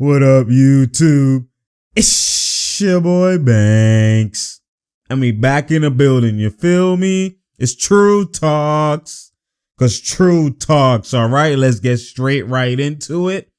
What up, YouTube? It's your boy Banks. And we back in the building, you feel me? It's True Talks. Cause True Talks, alright? Let's get straight right into it.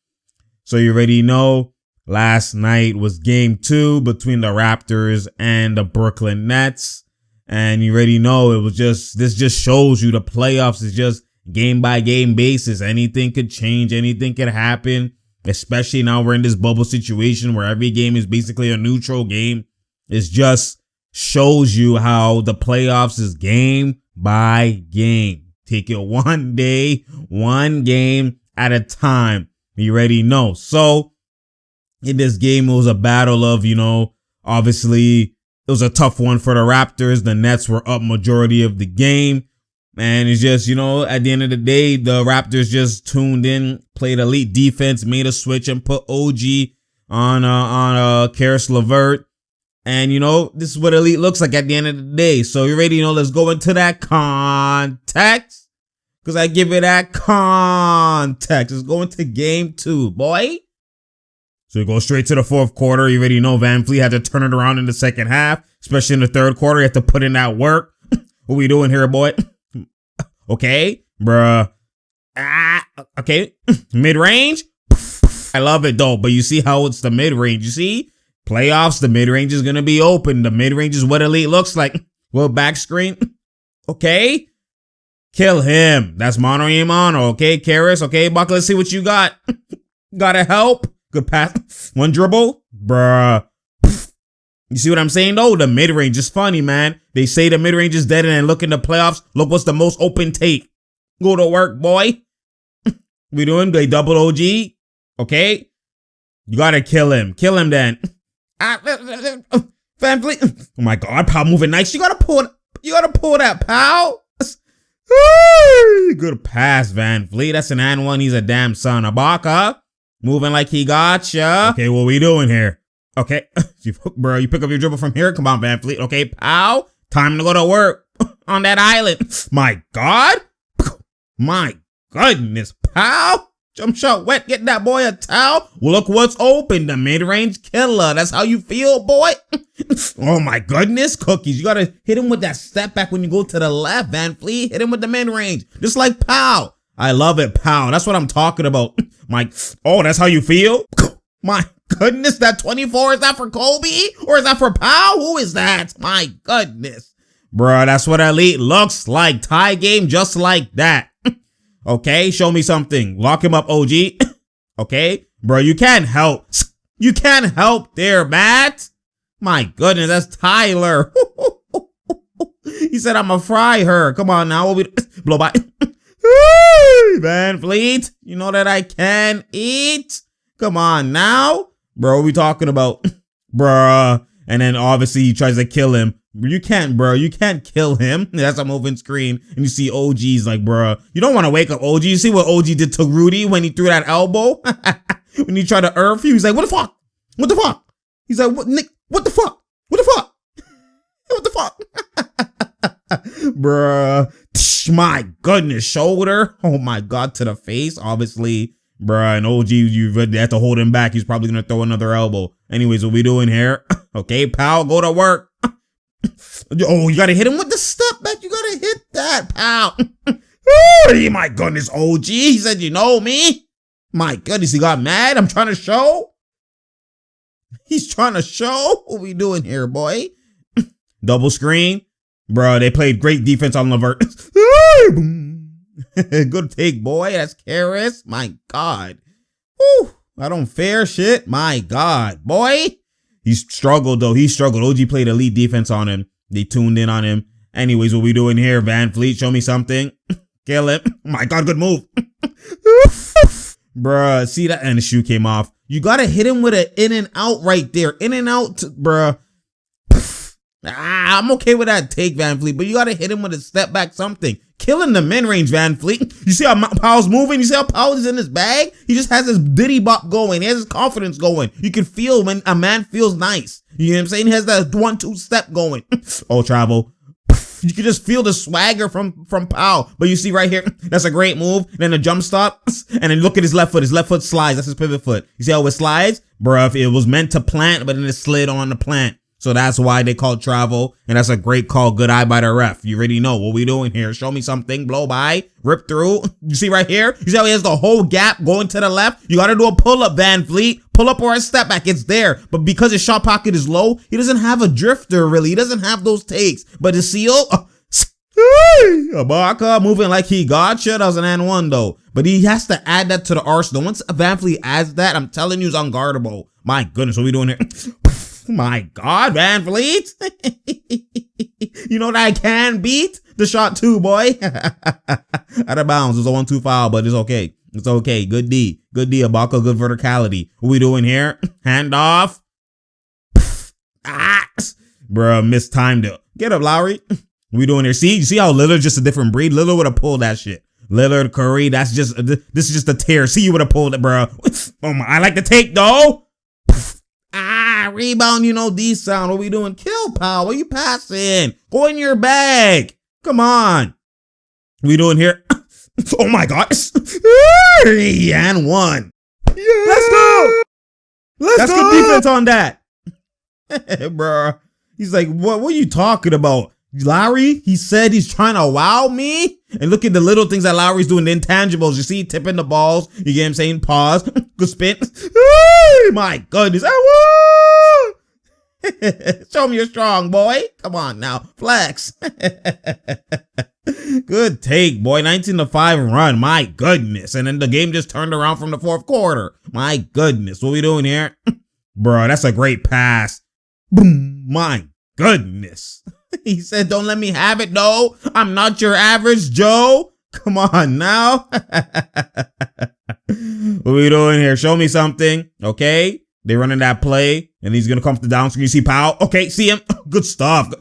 So you already know, last night was game 2 between the Raptors and the Brooklyn Nets. And you already know this just shows you the playoffs is just game by game basis. Anything could change, anything could happen. Especially now we're in this bubble situation where every game is basically a neutral game. It just shows you how the playoffs is game by game. Take it one day, one game at a time. You already know. So in this game, it was a battle of, obviously it was a tough one for the Raptors. The Nets were up majority of the game. And it's just, at the end of the day, the Raptors just tuned in, played elite defense, made a switch and put OG on Karis LeVert. And, this is what elite looks like at the end of the day. So you already know, let's go into that context. Because I give it that context. Let's go into game 2, boy. So we go straight to the fourth quarter. You already know VanVleet had to turn it around in the second half. Especially in the third quarter, you have to put in that work. What we doing here, boy? Okay, bruh. Okay. Mid-range. I love it, though. But you see how it's the mid-range. You see? Playoffs, the mid-range is going to be open. The mid-range is what elite looks like. Well, back screen. Okay. Kill him. That's mono a mono. Okay, Karis. Okay, Buck, let's see what you got. Gotta help. Good pass. One dribble. Bruh. You see what I'm saying, though? The mid-range is funny, man. They say the mid-range is dead, and then look in the playoffs. Look what's the most open take. Go to work, boy. We doing? They double OG. Okay? You gotta kill him. Kill him, then. VanVleet. Oh, my God. Pal moving nice. You gotta pull that, pal. Good pass, VanVleet. That's an and one. He's a damn son. Ibaka. Moving like he gotcha. Okay, what we doing here? Okay, bro, you pick up your dribble from here. Come on, VanVleet. Okay, pal. Time to go to work on that island. My God. My goodness, pal. Jump shot wet. Get that boy a towel. Well, look what's open. The mid-range killer. That's how you feel, boy. Oh, my goodness. Cookies. You got to hit him with that step back when you go to the left, VanVleet. Hit him with the mid-range. Just like pal. I love it, pal. That's what I'm talking about. Oh, that's how you feel? My goodness, that 24, is that for Kobe? Or is that for Powell? Who is that? My goodness. Bruh, that's what elite looks like. Tie game just like that. Okay, show me something. Lock him up, OG. Okay, bro, you can't help. You can't help there, Matt. My goodness, that's Tyler. He said, I'm gonna fry her. Come on now, we'll be blow by. VanVleet, you know that I can eat. Come on now. Bro, what we talking about? Bruh. And then obviously he tries to kill him. You can't, bro. You can't kill him. That's a moving screen. And you see OG's like, bruh. You don't want to wake up OG. You see what OG did to Rudy when he threw that elbow? When he tried to earth you, he's like, what the fuck? What the fuck? He's like, what, Nick? What the fuck? What the fuck? What the fuck? Bruh. My goodness. Shoulder. Oh my God. To the face. Obviously. Bruh, and OG, you have to hold him back. He's probably going to throw another elbow. Anyways, what we doing here? Okay, pal, go to work. Oh, you got to hit him with the step back. You got to hit that, pal. Oh, my goodness, OG. He said, you know me. My goodness, he got mad. I'm trying to show. He's trying to show. What we doing here, boy? Double screen. Bruh, they played great defense on LeVert. Good take, boy. That's Karis. My God. Whew. I don't fair shit. My God, boy. He struggled, though. He struggled. OG played elite defense on him. They tuned in on him. Anyways, what we doing here, VanVleet? Show me something. Kill him. My God, good move. Bruh, see that? And the shoe came off. You got to hit him with an in and out right there. In and out, bruh. I'm okay with that take, VanVleet, but you got to hit him with a step back something. Killing the mid-range, VanVleet. You see how Powell's moving? You see how Powell is in his bag? He just has his diddy bop going. He has his confidence going. You can feel when a man feels nice. You know what I'm saying? He has that 1-2 step going. Oh, travel. You can just feel the swagger from Powell. But you see right here, that's a great move. And then the jump stop, and then look at his left foot. His left foot slides. That's his pivot foot. You see how it slides? Bruh, it was meant to plant, but then it slid on the plant. So that's why they call travel. And that's a great call. Good eye by the ref. You already know what we doing here. Show me something. Blow by. Rip through. You see right here? You see how he has the whole gap going to the left? You got to do a pull-up, Van Fleet. Pull up or a step back. It's there. But because his shot pocket is low, he doesn't have a drifter, really. He doesn't have those takes. But the seal... Ibaka moving like he gotcha. That was an and one, though. But he has to add that to the arsenal. Once Van Fleet adds that, I'm telling you, it's unguardable. My goodness, what are we doing here? My God, Van Fleet. You know that I can beat the shot too, boy. Out of bounds. It's a 1-2 foul, but it's okay. It's okay. Good D. Good D, Ibaka. Good verticality. What we doing here? Handoff. Bruh, mistimed it. Get up, Lowry. What we doing here? See? You see how Lillard just a different breed? Lillard would have pulled that shit. Lillard, Curry, this is just a tear. See, you would have pulled it, bro. Oh my, I like the take, though. Rebound, you know, D sound. What we doing? Kill Powell. What you passing? Go in your bag. Come on. What we doing here? Oh my God. And one. Yeah. Let's go. That's good defense on that. Bro. He's like, what are you talking about? Lowry, he said he's trying to wow me. And look at the little things that Lowry's doing, the intangibles. You see, tipping the balls. You get him saying pause. Good spin. My goodness. Show me you're strong, boy. Come on now. Flex. Good take, boy. 19-5 run. My goodness. And then the game just turned around from the fourth quarter. My goodness. What we doing here? Bro, that's a great pass. Boom. My goodness. He said, don't let me have it, though. I'm not your average Joe. Come on now. What we doing here? Show me something. Okay. They're running that play, and he's going to come to the down screen. You see Powell? Okay, see him. Good stuff.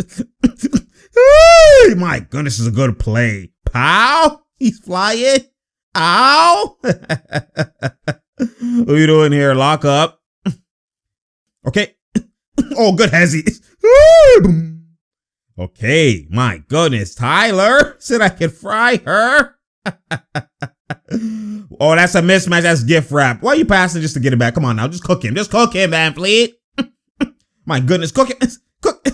My goodness, this is a good play. Powell? He's flying. Ow. What we doing here? Lock up. Okay. Oh, good hezzy. Okay, my goodness. Tyler said I could fry her. Oh, that's a mismatch. That's gift wrap. Why are you passing just to get it back? Come on now. Just cook him. Just cook him, Van Fleet. My goodness. Cook him. Cook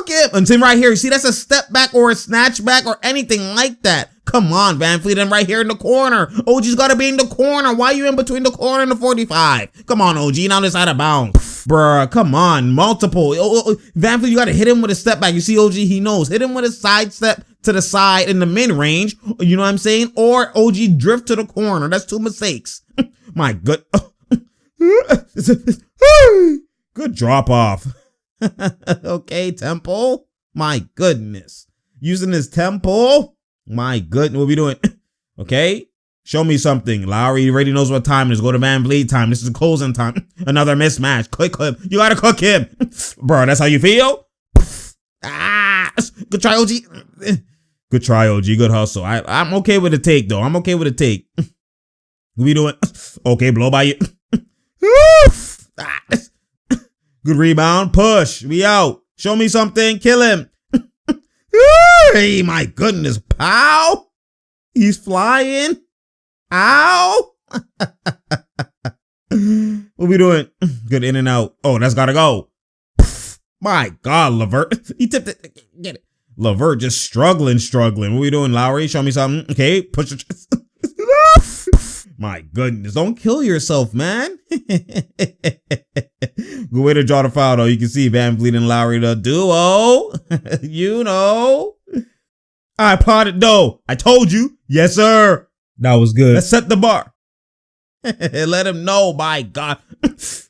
him. And see right here. You see, that's a step back or a snatch back or anything like that. Come on, Van Fleet. I'm right here in the corner. OG's got to be in the corner. Why are you in between the corner and the 45? Come on, OG. Now this out of bounds. Bruh, come on. Multiple. Van Fleet, you got to hit him with a step back. You see, OG, he knows. Hit him with a side step to the side in the mid-range. You know what I'm saying? Or OG drift to the corner. That's two mistakes. My good. Good drop off. Okay, Temple. My goodness. Using his Temple. My goodness. What we doing? Okay. Show me something. Lowry already knows what time it is. Go to Van Vliet time. This is closing time. Another mismatch. Cook him. You gotta cook him. Bro, that's how you feel? Good try, OG. Good try, OG. Good hustle. I'm okay with the take, though. I'm okay with the take. What we doing? Okay, blow by you. Good rebound. Push. We out. Show me something. Kill him. Hey, my goodness. Pow. He's flying. Ow. What we doing? Good in and out. Oh, that's gotta go. My God, Levert. He tipped it. Get it. Levert just struggling. What we doing, Lowry? Show me something. Okay, push it. My goodness. Don't kill yourself, man. Good way to draw the foul, though. You can see Van Vliet and Lowry, the duo. You know. I applauded, though. I told you. Yes, sir. That was good. Let's set the bar. Let him know, my God.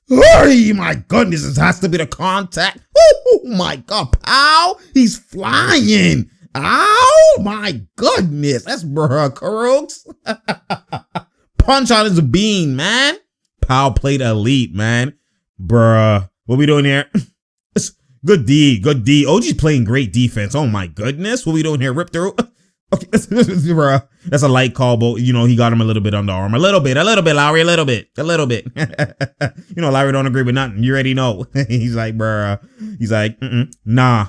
Hey, my goodness, this has to be the contact. Oh, my God. Pow. He's flying. Ow, my goodness. That's bruh, Crooks. Punch on his bean, man. Powell played elite, man. Bruh. What we doing here? Good D. OG's playing great defense. Oh, my goodness. What we doing here? Rip through. Okay, bruh. That's a light call, but, you know, he got him a little bit on the arm. A little bit, Lowry, a little bit. You know, Lowry don't agree with nothing. You already know. He's like, bruh. He's like, nah.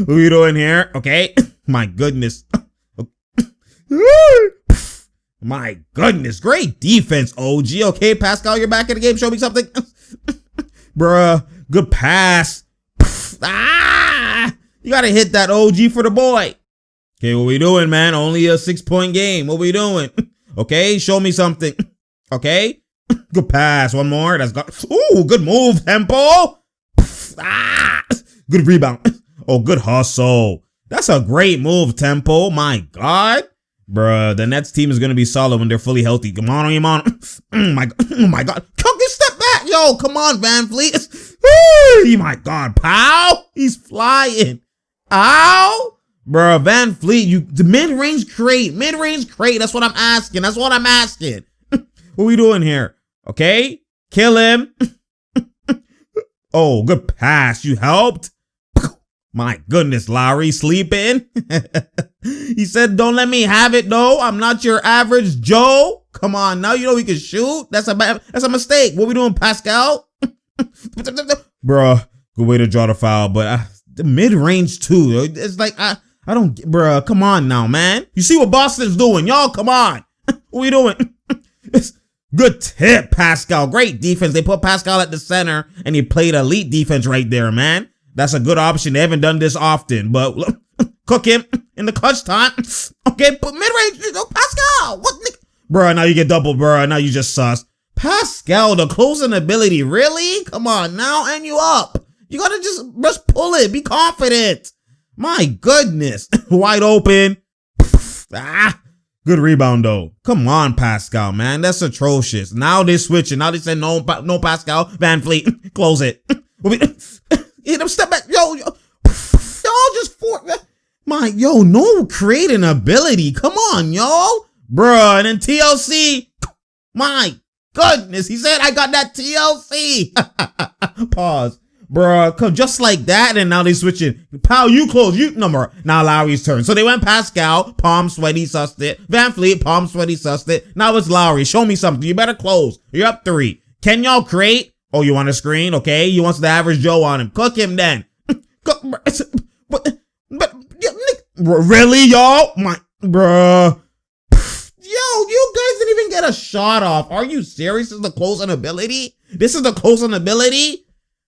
What are you doing here? Okay. My goodness. My goodness. Great defense, OG. Okay, Pascal, you're back in the game. Show me something. Bruh. Good pass. You gotta hit that OG for the boy. Okay, what we doing, man? Only a 6-point game. What we doing? Okay, show me something. Okay. Good pass. One more. That's got. Ooh, good move, Tempo. Good rebound. Oh, good hustle. That's a great move, Tempo. My God. Bruh, the Nets team is going to be solid when they're fully healthy. Come on. Oh my God. Get step back. Yo, come on, Van Fleet. Oh my God. Pow. He's flying. Ow. Bruh, Van Fleet, the mid-range crate. That's what I'm asking. What we doing here? Okay. Kill him. Oh, good pass. You helped. My goodness, Lowry sleeping. He said, don't let me have it, though. I'm not your average Joe. Come on, now you know we can shoot. That's a mistake. What we doing, Pascal? Bruh, good way to draw the foul, but the mid-range, too. It's like, I don't, bruh, come on now, man. You see what Boston's doing. Y'all, come on. What we doing? Good tip, Pascal. Great defense. They put Pascal at the center, and he played elite defense right there, man. That's a good option. They haven't done this often, but look, cook him in the clutch time. Okay, but mid-range, Pascal. What? Bruh, now you get double, bruh. Now you just sus. Pascal, the closing ability. Really? Come on now, and you up. You gotta just pull it. Be confident. My goodness. Wide open. Good rebound, though. Come on, Pascal, man. That's atrocious. Now they're switching. Now they say no Pascal. Van Fleet. Close it. Hit him, step back. Yo, just no creating ability. Come on, yo. Bruh, and then TLC. My goodness. He said, I got that TLC. Pause. Bruh, come just like that, and now they switching. Pal, you close. Now Lowry's turn. So they went Pascal, palm sweaty, sussed it. Van Fleet, palm sweaty, sussed it. Now it's Lowry. Show me something. You better close. You're up 3. Can y'all create? Oh, you want a screen? Okay. He wants the average Joe on him. Cook him then. But really, y'all? Bruh. Yo, you guys didn't even get a shot off. Are you serious? This is the closing ability?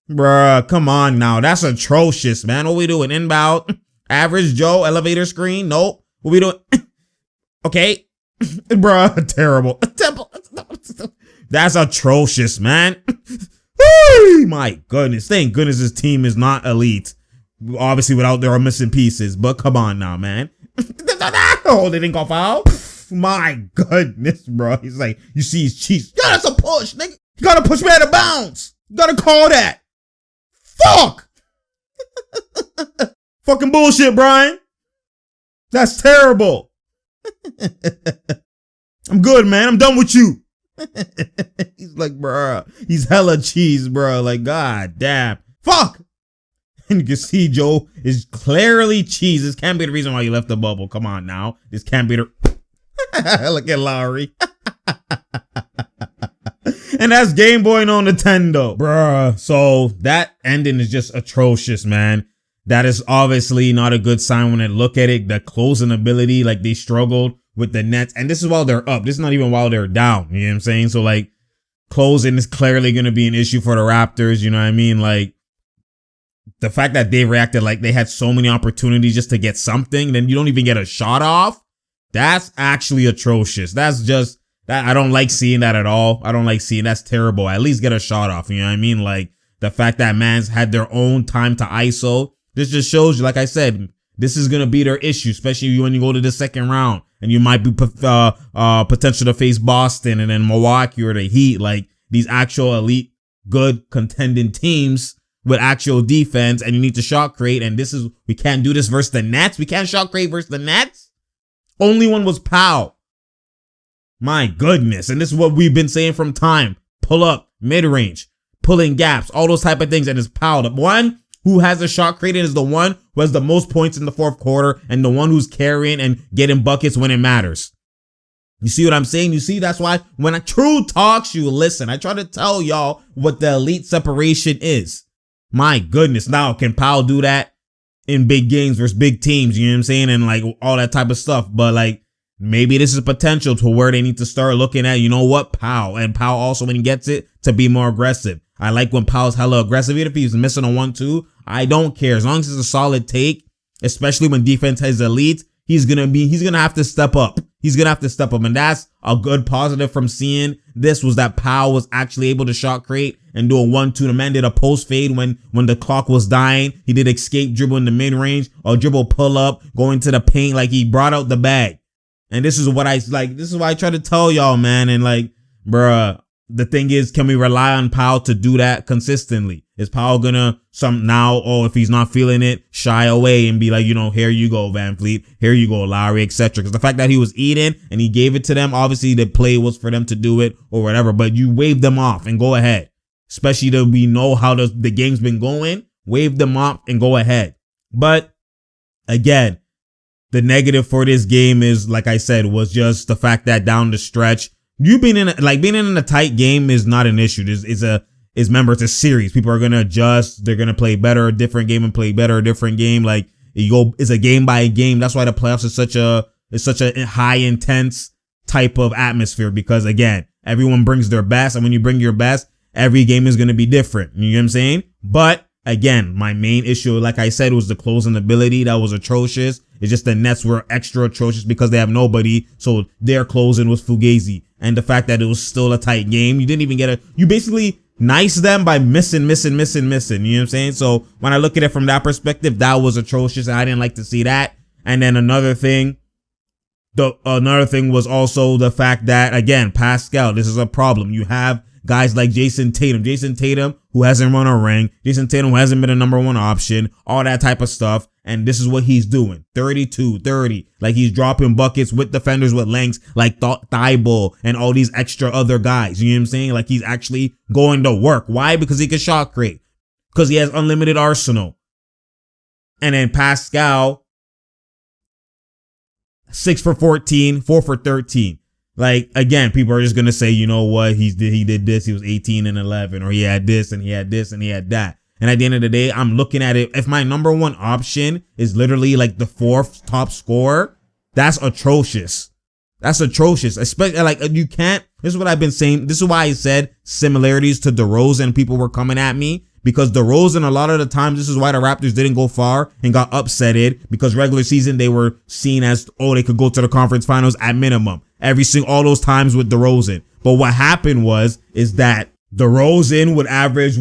Bruh, come on now. That's atrocious, man. What we doing? Inbound? Average Joe? Elevator screen? Nope. What we doing? Okay. Bruh, terrible. That's atrocious, man. My goodness. Thank goodness this team is not elite. Obviously, without their missing pieces. But come on now, man. Oh, they didn't call foul? My goodness, bro. He's like, you see his cheeks. Yeah, that's a push, nigga. You gotta push me out of bounds. You gotta call that. Fuck. Fucking bullshit, Brian. That's terrible. I'm good, man. I'm done with you. He's like, bruh. He's hella cheese, bro. Like, god damn. Fuck. And you can see Joe is clearly cheese. This can't be the reason why you left the bubble. Come on now. This can't be the... Look at Lowry. And that's Game Boy on Nintendo. Bruh. So that ending is just atrocious, man. That is obviously not a good sign when I look at it. The closing ability, like they struggled with the Nets. And this is while they're up. This is not even while they're down. You know what I'm saying? So like closing is clearly going to be an issue for the Raptors. You know what I mean? Like the fact that they reacted like they had so many opportunities just to get something, then you don't even get a shot off. That's actually atrocious. That's just that. I don't like seeing that at all. I don't like seeing that's terrible. At least get a shot off. You know what I mean? Like the fact that man's had their own time to ISO. This just shows you, like I said, this is going to be their issue, especially when you go to the second round and you might be potential to face Boston and then Milwaukee or the Heat, like these actual elite, good contending teams with actual defense, and you need to shot create. And this is, we can't do this versus the Nets. We can't shot create versus the Nets. Only one was Powell. My goodness. And this is what we've been saying from time. Pull up, mid-range, pulling gaps, all those type of things. And it's Powell. The one who has a shot created is the one who has the most points in the fourth quarter and the one who's carrying and getting buckets when it matters. You see what I'm saying? You see, that's why when I true talks, you listen. I try to tell y'all what the elite separation is. My goodness. Now, can Powell do that in big games versus big teams? You know what I'm saying? And like all that type of stuff. But like, maybe this is potential to where they need to start looking at, you know what, Powell. And Powell also, when he gets it, to be more aggressive. I like when Powell's hella aggressive. Even if he's missing a 1-2, I don't care. As long as it's a solid take, especially when defense has elite, he's going to have to step up. He's going to have to step up. And that's a good positive from seeing this, was that Powell was actually able to shot create and do a 1-2. The man did a post fade when the clock was dying. He did escape dribble in the mid range, or dribble pull up, going to the paint. Like, he brought out the bag. And this is what I like. This is what I try to tell y'all, man. And like, bruh, the thing is, can we rely on Powell to do that consistently? Is Powell gonna if he's not feeling it, shy away and be like, here you go, Van Fleet, here you go, Lowry, etc. Because the fact that he was eating and he gave it to them, obviously the play was for them to do it or whatever, but you wave them off and go ahead. Especially that we know how the game's been going, wave them off and go ahead. But again, the negative for this game is, like I said, was just the fact that down the stretch, being in a tight game is not an issue. Remember, it's a series. People are gonna adjust. They're gonna play better a different game and play better a different game. Like, it's a game by game. That's why the playoffs is such a high intense type of atmosphere, because again, everyone brings their best, and when you bring your best, every game is gonna be different. You know what I'm saying? But again, my main issue, like I said, was the closing ability. That was atrocious. It's just the Nets were extra atrocious because they have nobody. So their closing was fugazi. And the fact that it was still a tight game, you didn't even you basically nice them by missing. You know what I'm saying? So when I look at it from that perspective, that was atrocious. And I didn't like to see that. And then another thing was also the fact that, again, Pascal, this is a problem. You have guys like Jason Tatum, who hasn't run a ring, Jason Tatum, who hasn't been a number one option, all that type of stuff. And this is what he's doing. 32-30. Like, he's dropping buckets with defenders with lengths like Thibault and all these extra other guys. You know what I'm saying? Like, he's actually going to work. Why? Because he can shot create. Because he has unlimited arsenal. And then Pascal, 6 for 14, 4 for 13. Like, again, people are just going to say, you know what? He did this. He was 18 and 11, or he had this and he had this and he had that. And at the end of the day, I'm looking at it. If my number one option is literally like the 4th top scorer, that's atrocious. That's atrocious. Especially like, you can't. This is what I've been saying. This is why I said similarities to DeRozan. People were coming at me because DeRozan, a lot of the times, this is why the Raptors didn't go far and got upsetted, because regular season they were seen as, they could go to the conference finals at minimum. All those times with DeRozan. But what happened is that DeRozan would average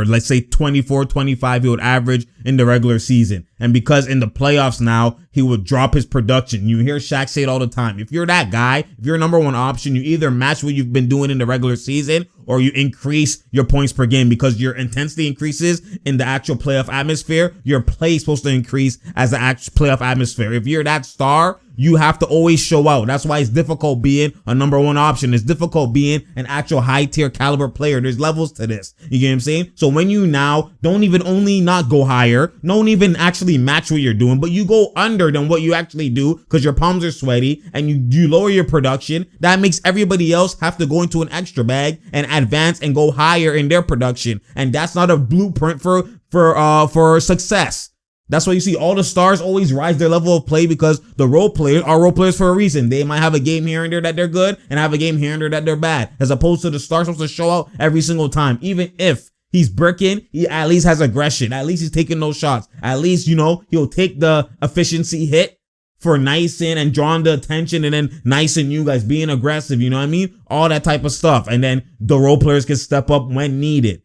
let's say 24, 25, he would average in the regular season. And because in the playoffs now, he would drop his production. You hear Shaq say it all the time. If you're that guy, if you're number one option, you either match what you've been doing in the regular season, or you increase your points per game, because your intensity increases in the actual playoff atmosphere. Your play is supposed to increase as the actual playoff atmosphere. If you're that star, you have to always show out. That's why it's difficult being a number one option. It's difficult being an actual high tier caliber player. There's levels to this. You get what I'm saying? So when you now don't even only not go higher, don't even actually match what you're doing, but you go under than what you actually do because your palms are sweaty and you lower your production, that makes everybody else have to go into an extra bag and advance and go higher in their production. And that's not a blueprint for success. That's why you see all the stars always rise their level of play, because the role players are role players for a reason. They might have a game here and there that they're good and have a game here and there that they're bad, as opposed to the stars supposed to show out every single time. Even if he's bricking, he at least has aggression. At least he's taking those shots. At least, he'll take the efficiency hit for nicing and drawing the attention, and then nicing you guys, being aggressive. You know what I mean? All that type of stuff. And then the role players can step up when needed.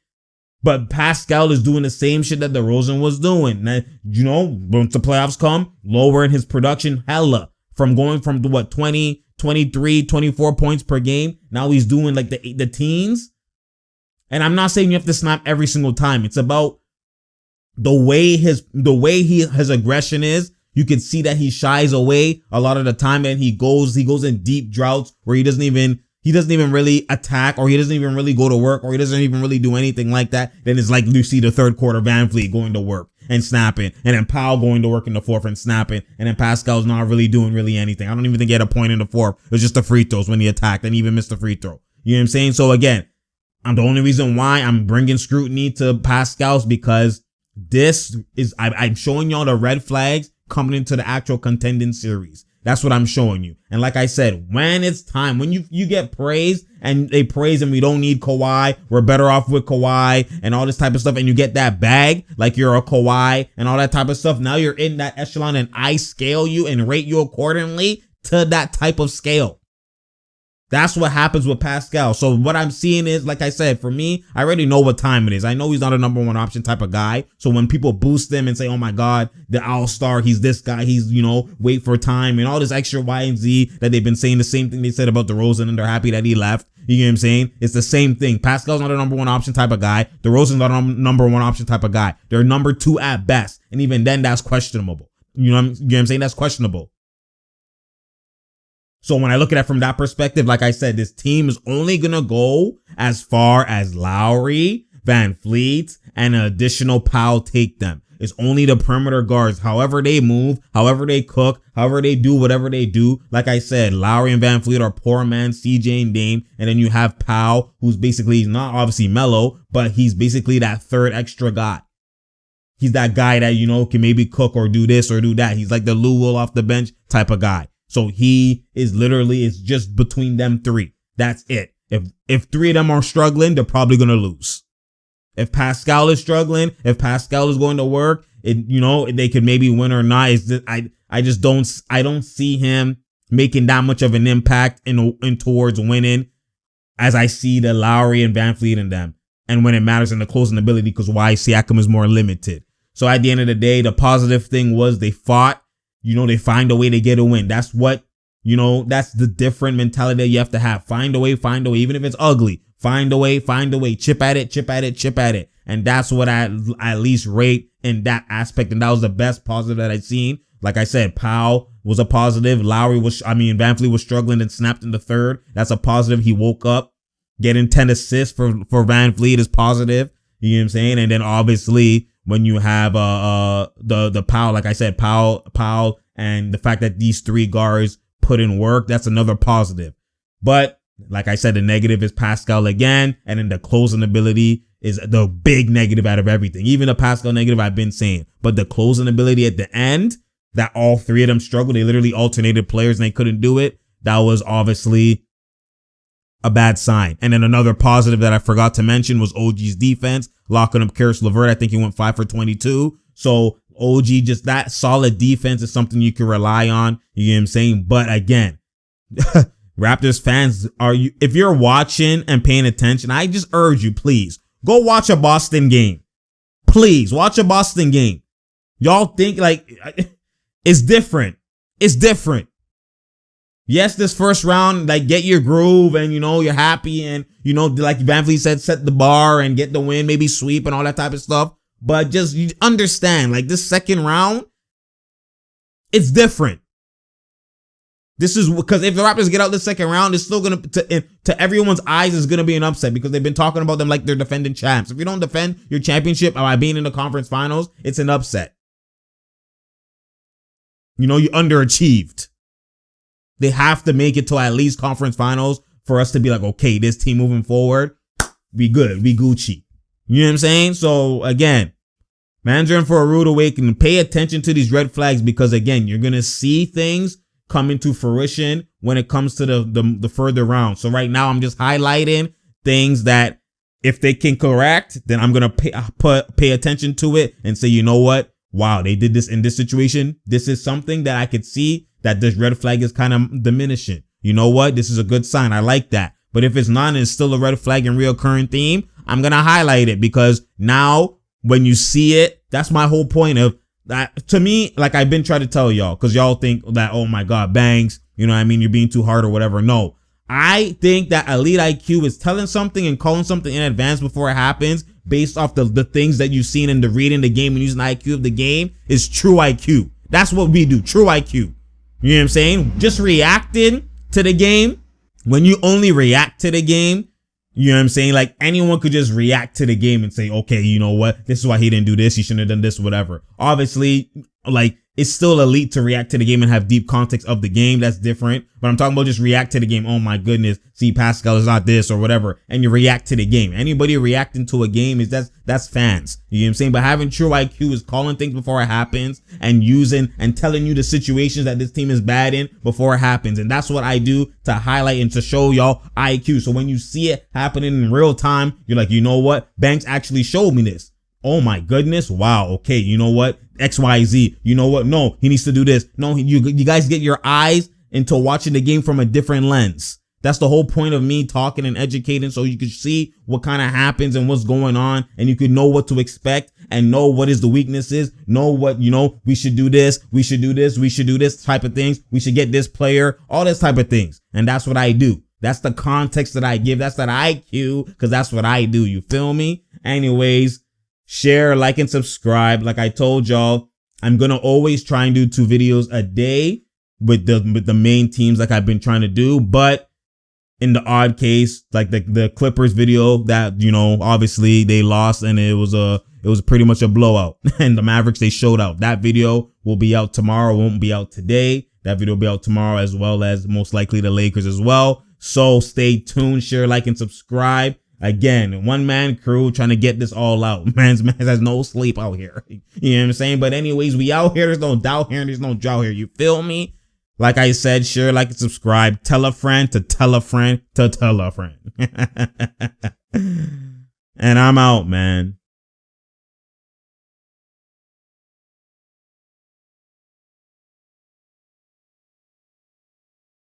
But Pascal is doing the same shit that DeRozan was doing. Now, once the playoffs come, lowering his production hella, from going from 20, 23, 24 points per game. Now he's doing like the teens. And I'm not saying you have to snap every single time. It's about the way his aggression is. You can see that he shies away a lot of the time, and he goes in deep droughts where he doesn't even really attack, or he doesn't even really go to work, or he doesn't even really do anything like that. Then it's like you see the third quarter Van Fleet going to work and snapping, and then Powell going to work in the fourth and snapping, and then Pascal's not really doing anything. I don't even think he had a point in the fourth. It was just the free throws when he attacked and even missed the free throw. You know what I'm saying? So again, And the only reason why I'm bringing scrutiny to Pascal's because this is, I'm showing y'all the red flags coming into the actual contending series. That's what I'm showing you. And like I said, when it's time, when you get praised and they praise and we don't need Kawhi, we're better off with Kawhi and all this type of stuff, and you get that bag like you're a Kawhi and all that type of stuff. Now you're in that echelon and I scale you and rate you accordingly to that type of scale. That's what happens with Pascal. So what I'm seeing is, like I said, for me, I already know what time it is. I know he's not a number one option type of guy. So when people boost him and say, oh my God, the all-star, he's this guy, he's, wait for time and all this extra Y and Z that they've been saying, the same thing they said about DeRozan, and they're happy that he left. You know what I'm saying? It's the same thing. Pascal's not a number one option type of guy. DeRozan's not a number one option type of guy. They're number two at best. And even then, that's questionable. You know what I'm saying? That's questionable. So when I look at it from that perspective, like I said, this team is only going to go as far as Lowry, Van Fleet, and an additional Powell take them. It's only the perimeter guards. However they move, however they cook, however they do whatever they do. Like I said, Lowry and Van Fleet are poor man, CJ and Dame. And then you have Powell, who's basically not obviously mellow, but he's basically that third extra guy. He's that guy that, can maybe cook or do this or do that. He's like the Lou Will off the bench type of guy. So he is literally, it's just between them three. That's it. If three of them are struggling, they're probably going to lose. If Pascal is struggling, if Pascal is going to work, they could maybe win or not. It's just, I don't see him making that much of an impact in towards winning as I see the Lowry and Van Fleet in them. And when it matters in the closing ability, because why Siakam is more limited. So at the end of the day, the positive thing was they fought. They find a way to get a win. That's what, that's the different mentality that you have to have. Find a way, even if it's ugly. Find a way, chip at it. And that's what I at least rate in that aspect. And that was the best positive that I'd seen. Like I said, Powell was a positive. Van Fleet was struggling and snapped in the third. That's a positive. He woke up. Getting 10 assists for Van Fleet is positive. You know what I'm saying? And then obviously, when you have the Powell, like I said, Powell, and the fact that these three guards put in work, that's another positive. But like I said, the negative is Pascal again, and then the closing ability is the big negative out of everything. Even the Pascal negative I've been saying, but the closing ability at the end, that all three of them struggled. They literally alternated players and they couldn't do it. That was obviously a bad sign. And then another positive that I forgot to mention was OG's defense, locking up Karis LeVert. I think he went 5 for 22. So OG, just that solid defense is something you can rely on. You know what I'm saying? But again, Raptors fans, if you're watching and paying attention, I just urge you, please go watch a Boston game. Please watch a Boston game. Y'all think like it's different. It's different. Yes, this first round, like, get your groove and, you're happy and, like Van Fleet said, set the bar and get the win, maybe sweep and all that type of stuff. But just you understand, like, this second round, it's different. This is because if the Raptors get out the second round, it's still going to everyone's eyes, is going to be an upset because they've been talking about them like they're defending champs. If you don't defend your championship by being in the conference finals, it's an upset. You underachieved. They have to make it to at least conference finals for us to be like, okay, this team moving forward, we good, we Gucci. You know what I'm saying? So again, man's in for a rude awakening. Pay attention to these red flags because again, you're going to see things come into fruition when it comes to the further round. So right now I'm just highlighting things that if they can correct, then I'm going to pay attention to it and say, you know what? Wow, they did this in this situation. This is something that I could see that this red flag is kind of diminishing. You know what? This is a good sign. I like that. But if it's not and it's still a red flag and reoccurring theme, I'm going to highlight it because now when you see it, that's my whole point of that. To me, like I've been trying to tell y'all, because y'all think that, oh my God, Banks, you're being too hard or whatever. No, I think that Elite IQ is telling something and calling something in advance before it happens based off the things that you've seen in the reading the game and using the IQ of the game is true IQ. That's what we do. True IQ. You know what I'm saying? Just reacting to the game. When you only react to the game, you know what I'm saying? Like anyone could just react to the game and say, okay, you know what? This is why he didn't do this. He shouldn't have done this, whatever. Obviously, like it's still elite to react to the game and have deep context of the game. That's different. But I'm talking about just react to the game. Oh my goodness. See, Pascal is not this or whatever. And you react to the game. Anybody reacting to a game that's fans. You know what I'm saying? But having true IQ is calling things before it happens and using and telling you the situations that this team is bad in before it happens. And that's what I do to highlight and to show y'all IQ. So when you see it happening in real time, you're like, you know what? Banks actually showed me this. Oh my goodness. Wow. Okay. You know what? XYZ. You know what? No, he needs to do this. No, you guys get your eyes into watching the game from a different lens. That's the whole point of me talking and educating, so you can see what kind of happens and what's going on, and you can know what to expect and know what is the weaknesses, know what, you know, we should do this, we should do this, we should do this type of things. We should get this player, all this type of things. And that's what I do. That's the context that I give. That's that IQ, because that's what I do. You feel me? Anyways, share, like, and subscribe. Like I told y'all, I'm going to always try and do 2 videos a day with the main teams like I've been trying to do. But in the odd case, like the Clippers video that, you know, obviously they lost and it was pretty much a blowout. And the Mavericks, they showed out. That video will be out tomorrow. It won't be out today. That video will be out tomorrow, as well as most likely the Lakers as well. So stay tuned, share, like, and subscribe. Again, one-man crew trying to get this all out. Man has no sleep out here. You know what I'm saying? But anyways, we out here. There's no doubt here and there's no drought here. You feel me? Like I said, share, like, and subscribe. Tell a friend to tell a friend to tell a friend. And I'm out, man.